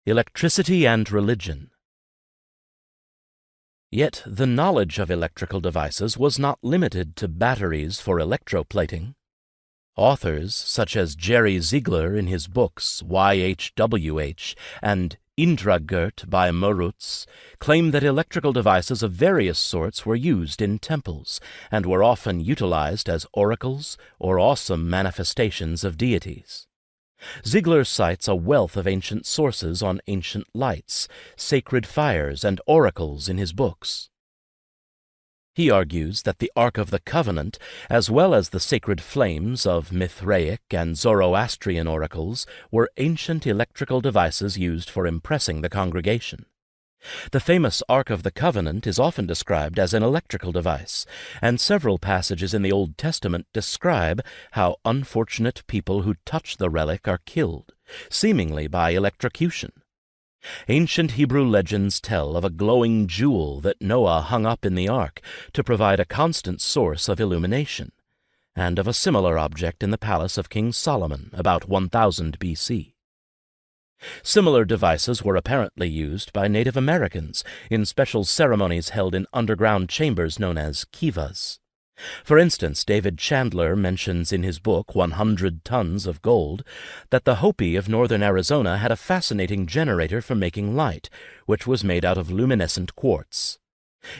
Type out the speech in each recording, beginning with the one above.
Electricity and Religion. Yet the knowledge of electrical devices was not limited to batteries for electroplating. Authors such as Jerry Ziegler in his books YHWH and Indragurt by Moritz claim that electrical devices of various sorts were used in temples and were often utilized as oracles or awesome manifestations of deities. Ziegler cites a wealth of ancient sources on ancient lights, sacred fires, and oracles in his books. He argues that the Ark of the Covenant, as well as the sacred flames of Mithraic and Zoroastrian oracles, were ancient electrical devices used for impressing the congregation. The famous Ark of the Covenant is often described as an electrical device, and several passages in the Old Testament describe how unfortunate people who touch the relic are killed, seemingly by electrocution. Ancient Hebrew legends tell of a glowing jewel that Noah hung up in the ark to provide a constant source of illumination, and of a similar object in the palace of King Solomon about 1000 B.C. Similar devices were apparently used by Native Americans in special ceremonies held in underground chambers known as kivas. For instance, David Chandler mentions in his book 100 Tons of Gold that the Hopi of northern Arizona had a fascinating generator for making light, which was made out of luminescent quartz.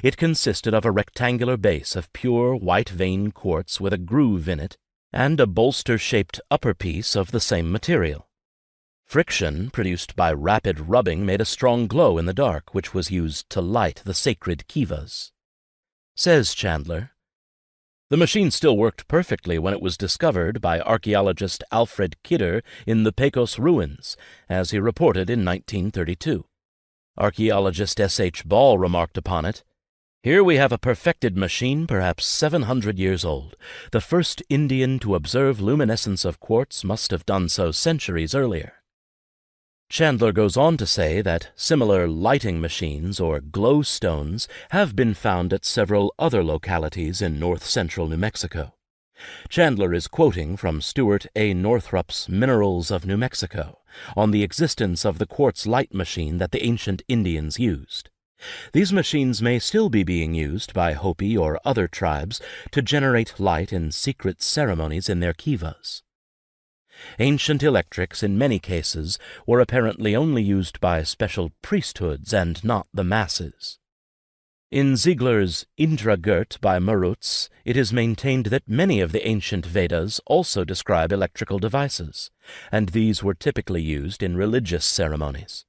It consisted of a rectangular base of pure white vein quartz with a groove in it and a bolster-shaped upper piece of the same material. Friction produced by rapid rubbing made a strong glow in the dark, which was used to light the sacred kivas. Says Chandler, "The machine still worked perfectly when it was discovered by archaeologist Alfred Kidder in the Pecos ruins, as he reported in 1932. Archaeologist S.H. Ball remarked upon it, "Here we have a perfected machine perhaps 700 years old. The first Indian to observe luminescence of quartz must have done so centuries earlier." Chandler goes on to say that similar lighting machines or glow stones have been found at several other localities in north-central New Mexico. Chandler is quoting from Stuart A. Northrup's Minerals of New Mexico on the existence of the quartz light machine that the ancient Indians used. These machines may still be being used by Hopi or other tribes to generate light in secret ceremonies in their kivas. Ancient electrics, in many cases, were apparently only used by special priesthoods and not the masses. In Ziegler's Indragurt by Moritz, it is maintained that many of the ancient Vedas also describe electrical devices, and these were typically used in religious ceremonies.